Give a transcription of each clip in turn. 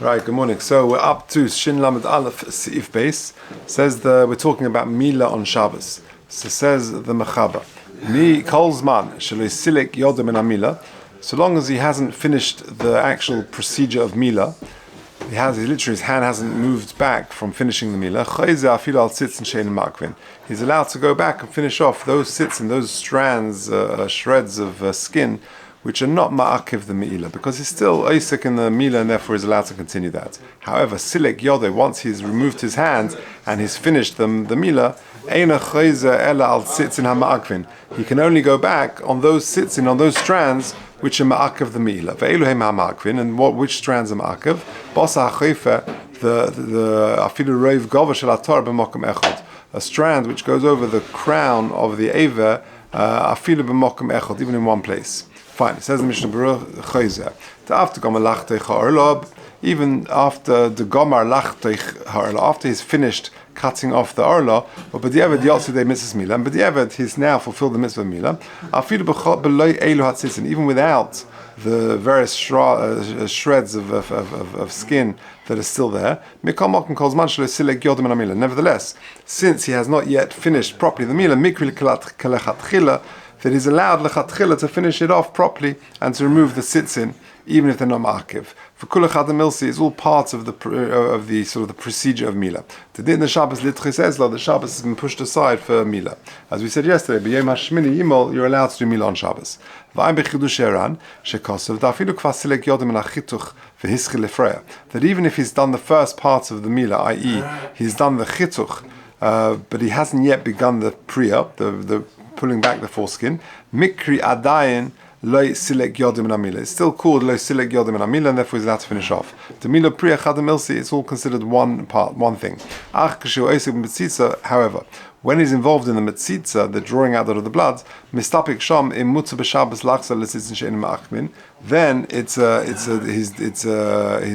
Right, good morning. So we're up to Shin Lamed Aleph Seif Base. Says we're talking about Milah on Shabbos. So says the Mechaba. Mi Kolzman Shaloi Silik Yodem and Milah. So long as he hasn't finished the actual procedure of Milah, his hand hasn't moved back from finishing the Milah. He's allowed to go back and finish off those sits and those strands, shreds of skin, which are not ma'akiv the Milah, because he's still Isaac in the Milah and therefore is allowed to continue that. However, Silik Yodeh, once he's removed his hand and he's finished the Milah, he can only go back on those sitzin, on those strands which are ma'akiv the Milah. And which strands are ma'akiv? A strand which goes over the crown of the Aver, even in one place. Fine. It says the Mishnah Berurah, even after the Gomar Lachtech Harla, after he's finished cutting off the Arla, but B'diavad Yotsidei Mitzvah Milah, and B'diavad he's now fulfilled the Mitzvah Milah, even without the various shreds of skin that are still there. Nevertheless, since he has not yet finished properly the Milah, that he's allowed lechatchila to finish it off properly and to remove the sitzin, even if they're not ma'akiv. For kul echad milsi is all parts of the sort of the procedure of Milah. Today in the Shabbos litchis ezla, the Shabbos has been pushed aside for Milah. As we said yesterday, b'yom hashmini yimol, you're allowed to do Milah on Shabbos. V'ayim b'chidush eran shekosav dafilu kvasilek yodem nachituch v'hischil lefreya. That even if he's done the first parts of the Milah, i.e., he's done the chituch, but he hasn't yet begun the priya, the pulling back the foreskin, mikri adayin loy silek yodim and amila. It's still called loy silek yodim and amila, and therefore he's allowed to finish off. The milah priya chadam ilsi, it's all considered one part, one thing. However, when he's involved in the metzitza, the drawing out of the blood, mistapik sham im mutza b'shabbos lachza l'sitzin she'enim ma'achmin, then he's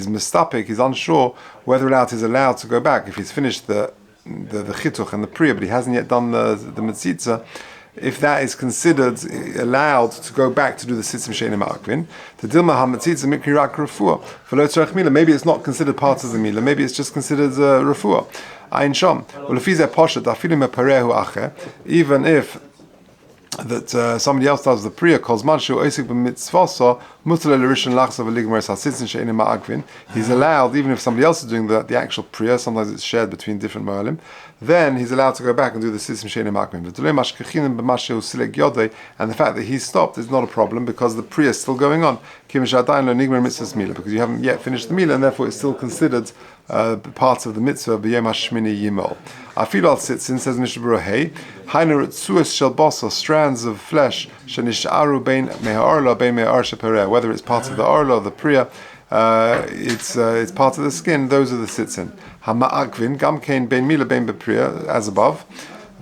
mistapik, he's unsure whether or not he's allowed to go back if he's finished the chituch and the priya, but he hasn't yet done the metzitza. If that is considered allowed to go back to do the sitzim she'enim ma'akvin, the dilma hamatzitza mikri rak refuah v'lo tzarech milah. Maybe it's not considered part of the milah. Maybe it's just considered refuah. Ayin sham. Ulefize poshet afilim meparehu acher. Even if that somebody else does the priya, calls manshu oisik b'mitzvasa mutal l'rishon lachsa v'ligmer sitzim she'enim ma'akvin. He's allowed, even if somebody else is doing the actual priya. Sometimes it's shared between different mo'alim. Then he's allowed to go back and do the sitzim she'enim ma'akvin. And the fact that he stopped is not a problem because the priya is still going on. Because you haven't yet finished the milah, and therefore it's still considered parts of the mitzvah b'yom hashmini yimol. Afilu al sitzin, says Mishnah Berurah, hey, hainu ritzuas shel basar, strands of flesh shenisharu bein me'arla bein me'ar shepereh, whether it's part of the arla or the priya, it's part of the skin. Those are the sitzin. Hama'akvin gamkein bein milah bein bepriya, as above.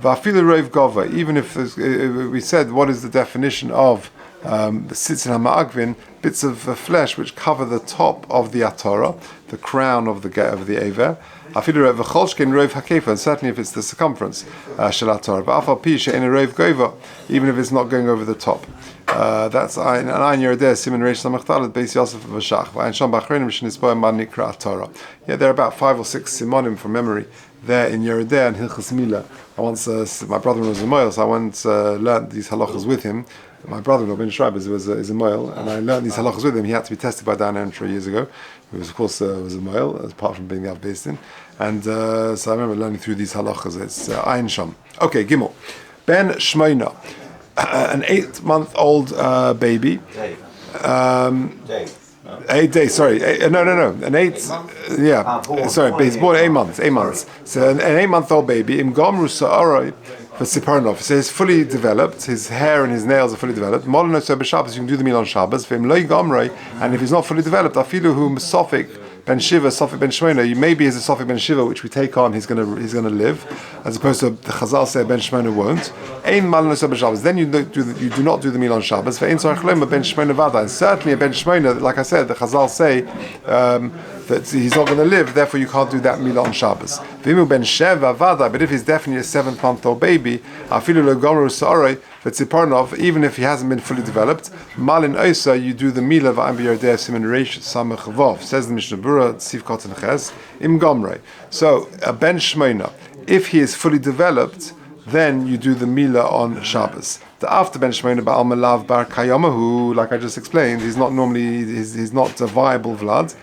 Va'afilu roiv gova. Even if we said what is the definition of the sitzin hama'akvin, bits of flesh which cover the top of the atara, the crown of the aver. Afilu roiv v'cholshkein roiv hakefa, and certainly if it's the circumference shel atara. Va'afal pi she'en roiv gova, even if it's not going over the top. That's an ayin yerodeh siman reish samachtalet beis Yosef v'shach v'ayin sham b'achreinim shenispoim ma nikra atara. Yeah, there are about 5 or 6 simonim from memory there in Yerodeh and Hilchas Milah. I once, my brother-in-law was a moil, so I once learned these halachas with him. My brother-in-law, Ben Schreiber, is a moil, and I learned these halachas with him. He had to be tested by Dan Entry years ago. He was, of course, was a moil, apart from being the Av-Beis-Din. And so I remember learning through these halachas. It's Ayin Sham. Okay, Gimel. Ben Shmoina, an 8-month-old baby. Dave. 8 days, sorry. No. An 8, sorry, he's born 8 months. 8 months. So an 8-month-old baby, Im Gomru Sa'arai for Siparnov. So he's fully developed, his hair and his nails are fully developed. Molino Sebe Shabbos, you can do the meal on Shabbos. V'im Loi Gomrei, and if he's not fully developed, Afilu Hu Sofik Ben Shiva, Sofik Ben Shmona, maybe as a Sofik Ben Shiva, which we take on, he's gonna live, as opposed to the Chazal say Ben Shmona won't. Ein Malin Sebe Shabbos. Then you do not do the meal on Shabbos. Ve'ein Tzarech Lema Ben Shmona Vada. And certainly a Ben Shmona, like I said, the Chazal say that he's not going to live, therefore you can't do that meal on Shabbos. V'imu Ben Sheva Vada. But if he's definitely a 7-month-old baby, Afilu Lo Gomru Sa'arei V'tziparnov, even if he hasn't been fully developed, Malin Oisa, you do the Milah v'ayim b'yardei siman reish samech vov. Says the Mishnah Berurah, Tzif Koten Ches, Im Gomrei. So, a Ben Shmeina, if he is fully developed, then you do the Milah on Shabbos. The after Ben Shmeina ba'al Malav bar Kayamahu, like I just explained, he's not a viable Vlad.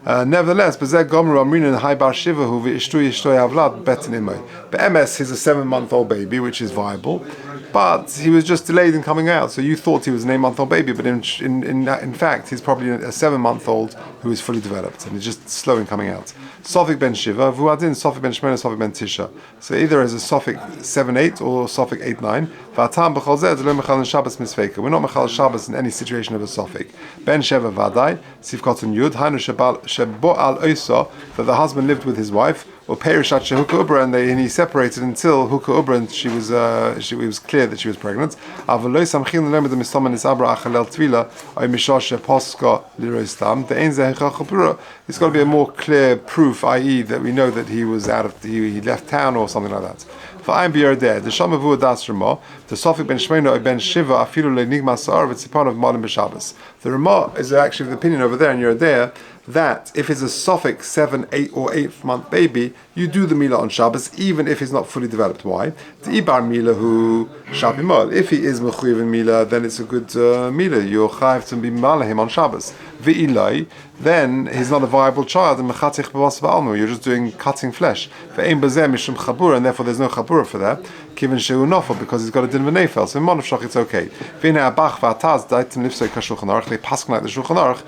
Nevertheless, Bezek Gomer Amrin Hai Bar Shiva who Ishtu Ishtoy Avlad Betin Imay. But MS, he's a 7-month-old baby, which is viable, but he was just delayed in coming out. So you thought he was an 8-month-old baby, but in fact, he's probably a 7-month-old who is fully developed and he's just slow in coming out. Sofik Ben Shiva, Vuadin, Sofik Ben Shmona, Sofik Ben Tisha. So either as a Sofik 7-8 or Sofik 8-9. Vatam B'chol Zed, Lo Mechal Shabbos Misfeika. We're not Mechal Shabbos in any situation of a Sofik. Ben Sheva Vadai, Sifkot Yud, Hainu Shebo Al Oisa, that the husband lived with his wife, or Perishat Shehuka Ubra, and he separated until Huka Ubra, and it was clear that she was pregnant. Avaloi Samchin Lemed Mistoman is Abra Achalel Tvila, Oy Mishosh Poska Liroistam. The Ein Zehechach Ubra. It's got to be a more clear proof, i.e., that we know that he was he left town or something like that. For I'm Biyardeh, the Shamavu Das Ramah, the Sofik Ben Shmeina or Ben Shiva, Afilu Lenigma Sa'ar, Vitzipan of Malim B'Shabbos. The Ramah is actually the opinion over there in Yardeh that if it's a Sofik 7, 8 or 8-month baby, you do the Milah on Shabbos, even if he's not fully developed. Why? The Ibar Milah who Shabimol. If he is Mechuyev in Milah, then it's a good Milah. You're Chayiv to be Milah him on Shabbos. V'ilai, then he's not a viable child, and Mechatich B'vas V'almu, you're just doing cutting flesh. Ve'ein Bazeh Mishum Chabura, and therefore there's no Chabura for that. Kivin Shehu Nofel, because he's got a din v'nefel. So in Monof it's okay. V'inei Abach V'ataz, Daitim Nifsei Kashulchan Aruch, they pass like the Shulchan Aruch,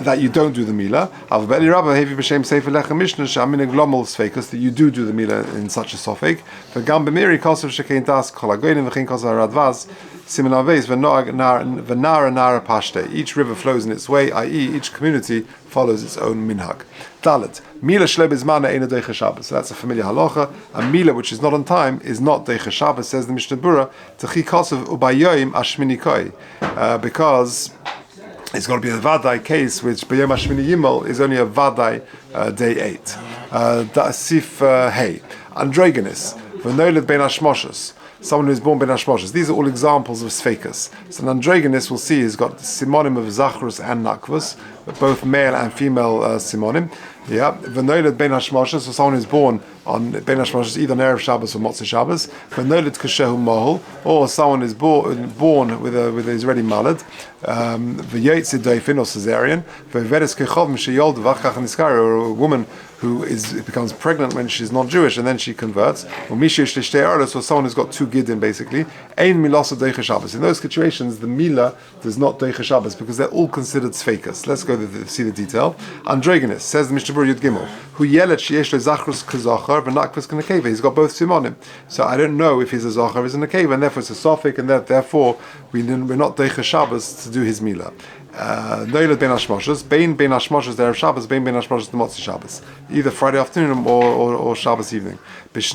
that you don't do the Milah. Avbeli Rabbi Hevi B'Shem Sefer Lechem Mishnah Shaminig Glomel Sfeikus, that you do the Milah in such a Sofik. V'gam B'miri Kosev Shekein Das Kol Hagoyim V'chein Kosev Radvaz Simen Aveis V'nara Nara Pashte. Each river flows in its way, i.e., each community follows its own minhag. Dalet Milah Shle Bizmana Eina Deicha Shabbos. So that's a familiar halacha. A Milah which is not on time is not Deicha Shabbos. Says the Mishnah Berurah Techi Kosev Ubayoyim Ashmini Koi, because it's got to be a Vadai case, which B'yom HaShmini Yimel is only a Vadai day 8. Sif Hey. Androgynous. V'noiled Ben Hashmoshes. Someone who is born Ben Hashmoshes. These are all examples of Sfeikas. So an androgynous, we'll see, has got simonim of Zachrus and Nakvus, both male and female simonim. Yeah. V'noiled Ben Hashmoshes, so someone who's born on Ben Hashmoshes, either on Erev Shabbos or Motzei Shabbos. V'noiled Kashehu Mohol, or someone is born with a Israeli malad. V'yetzi Doifin or Caesarean. V'vedes Kechov M'sheyol D'vachach Niskari, or a woman who becomes pregnant when she's not Jewish and then she converts. Or Mishish Lishtei Arlos, or someone who's got 2 Gidin basically. Ein Milosa Deicha Shabbos. In those situations, the Milah does not Deicha Shabbos because they're all considered Sfeikas. Let's go see the detail. Androgynous, says the Mishnah Berurah Yud Gimel, who yelet sheyesh le Zachrus Kazachar v'Nakvus Kanakeva. He's got both simonim. So I don't know if he's a Zachar or he's a Nakeva, and therefore it's a Sofik, and therefore we're not Deicha Shabbos to do his Milah. Noiled Ben Hashmoshes, Ben Hashmoshes there of Shabbos, Ben Hashmoshes the Motzei Shabbos, either Friday afternoon or Shabbos evening,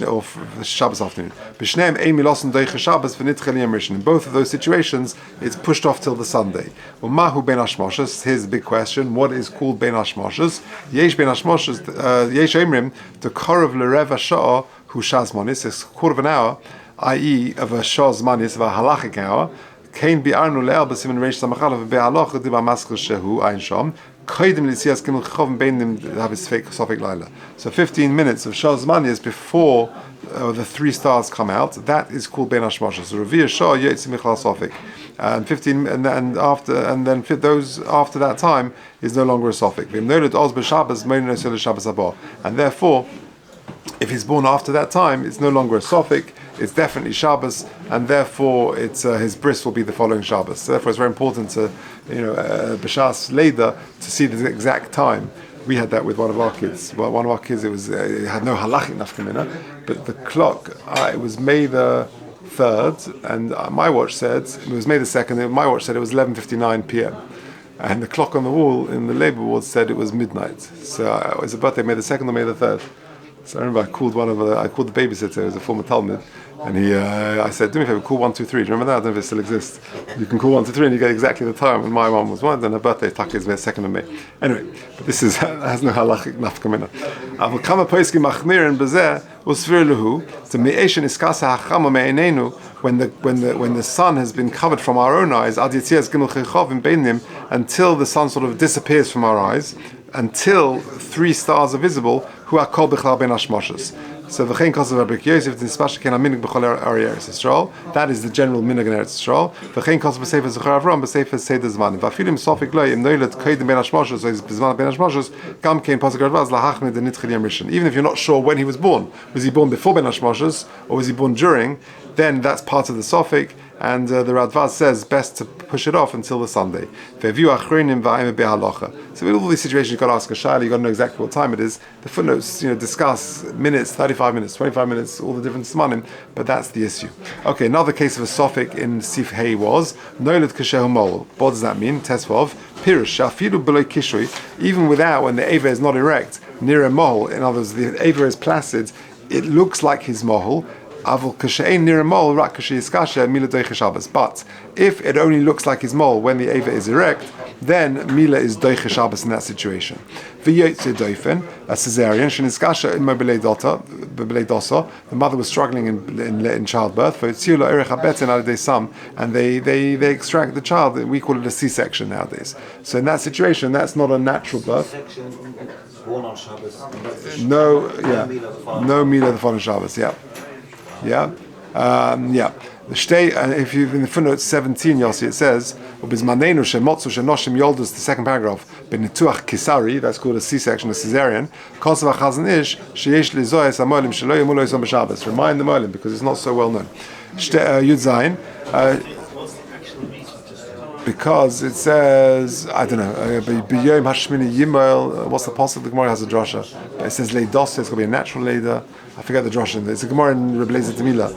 or Shabbos afternoon. B'shneim ein milosen deicha Shabbos v'nitchel yom rishon. In both of those situations, it's pushed off till the Sunday. Mahu Ben Hashmoshes. Here's the big question: what is called Ben Hashmoshes? Yesh Ben Hashmoshes. Yesh Emrim the korov l'reva shah hu shazmanis. It's a quarter of an hour, i.e., of a shazmanis, of a halachic hour. Kain bi'arnu le'el b'simen reish samachalav be'aloch diba maskul shehu ein sham. Koidim l'tzias gimel chachov beinim have his sofik laila. So 15 minutes of shah zmanis before the 3 stars come out. That is called ben hashmoshes. So revir shah yetzi michal sofik, and 15 and then those after that time is no longer a sofik. V'im nolet oz b'shabbos meinu nosel Shabbos haba, and therefore, if he's born after that time, it's no longer a sofik. It's definitely Shabbos, and therefore it's his bris will be the following Shabbos. So therefore, it's very important to, b'shas Leda, to see the exact time. We had that with one of our kids. Well, one of our kids, it had no halachic nafkamina, but the clock, it was May the 3rd, and my watch said it was May the 2nd. And my watch said it was 11:59 p.m. And the clock on the wall in the labor ward said it was midnight. So it was a birthday May the 2nd or May the 3rd. So I remember I called the babysitter, who was a former Talmud, and I said, do me a favor, call 123. Do you remember that? I don't know if it still exists. You can call 123 and you get exactly the time when my mom was one, and her birthday, Taka, is the 2nd of May. Anyway, but this has no halachic nafkamina. Avol kama poiskim machmirin bezeh usvir lehu, the me'eshin iskasa hachama me'enenu, when the sun has been covered from our own eyes, ad yitzias gimel chechavim beinim, until the sun sort of disappears from our eyes, until 3 stars are visible, hu akol bichlal ben hashmoshes. So v'chein kosav Rabbi Yosef dispasha ken aminig b'chol Eretz Yisrael. That is the general minhag in Eretz Yisrael. V'chein kosav b'sefer Zechar Avram b'sefer Seder Zmanim. V'afilim sofik lo im noilet koydem ben hashmoshes or b'zman ben hashmoshes gam kein pasuk Radvaz lahachmid the nitchil yom rishon. Even if you're not sure when he was born he born before ben hashmoshes or was he born during? Then that's part of the sofik. And the Radvaz says best to push it off until the Sunday. So with all these situations, you've got to ask a shayla, you've got to know exactly what time it is. The footnotes, discuss minutes, 35 minutes, 25 minutes, all the different smanim, but that's the issue. Okay, another case of a suffix in Sif Hay was Noiled Kashehu Mol. What does that mean? Tesvav. Pirush Shafilu below Kishui, even without, when the Ava is not erect, near a mohol, in other words, the Ava is placid, it looks like his mohol. But if it only looks like his mole when the Ava is erect, then Milah is doiche Shabbos in that situation. A cesarean, the mother was struggling in childbirth, and they extract the child. We call it a C-section nowadays. So in that situation, that's not a natural birth. Born on Shabbos. No Milah the following Shabbos, yeah. If you've in the footnote 17, you'll see it says, the second paragraph, that's called a C-section, a cesarean. Remind the molim because it's not so well known. Because it says, I don't know, what's the possible? The Gemara has a drasha. It says leidos, it's going to be a natural leider. I forget the drasha. It's a Gemara in Rabbi Milah.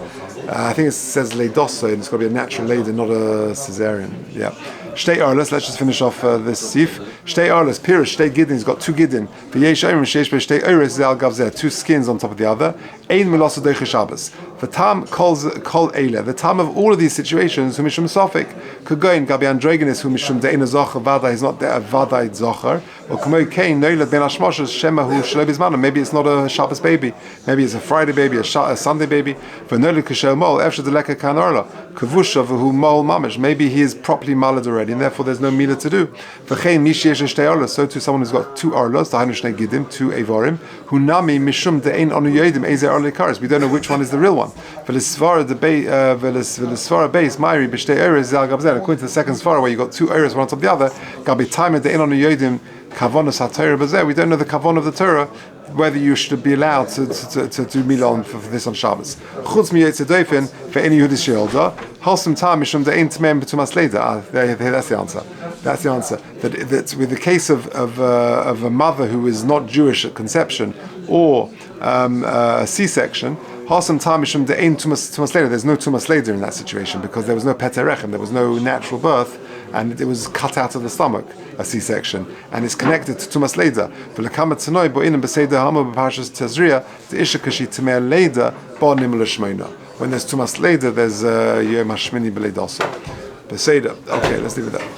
I think it says leidos, and it's going to be a natural leider, not a cesarean. Yeah. Shtei arles, let's just finish off this sif. Shtei arles, pirish, shtei gidin, he's got 2 gidin. V'yesh orim, sheish shtei oris, zal gavzeh, 2 skins on top of the other. Ein milosa doiche Shabbos. The tam kol eile. The tam of all of these situations, who mishum sofik, could go in gabi androgenis, who mishum de'ena zocher, vada, he's not there, vada zocher. Or kamo kein, noilet ben hashmoshes, shema hu shelo bizmana. Maybe it's not a Shabbos baby. Maybe it's a Friday baby, a Sunday baby. V'noilet k'shel mol, efshe deleka kan orla. Kavusha v'hu mol mamish. Maybe he is properly malad already, and therefore there's no milah to do. V'chein mish yesh shtei orlos. So to someone who's got 2 orlos, the shnei gidim, 2 evorim, hu nami mishum de'ein onu yodim, eze orle karis. We don't know which one is the real one. V'lesvara beis ma'iri b'shtei oros zal gavzel. According to the second svara, where you got 2 oros one on top of the other, gabi timer de'ein onu yodim kavonos haTorah b'zeh. We don't know the kavon of the Torah, whether you should be allowed to do milah for this on Shabbos. Chutz miyetze doifen for any Yehudi she'olda halsum tam mishum de'ein tmem b'tumas leida. That's the answer. That's the answer. That with the case of a mother who is not Jewish at conception or a C-section, halsum tam mishum de'ein tumas leida. There's no tumas leida in that situation because there was no peterechem, there was no natural birth, and it was cut out of the stomach, a C-section, and it's connected to tumas leida. V'lekama tznoi bo'inem b'seidah hamo b'parshas Tezria the isha kashi tmei leida bo'nim l'shmeina. When there's tumas leida, there's yom hashmini b'leidosa. B'seidah. Okay, let's leave it there.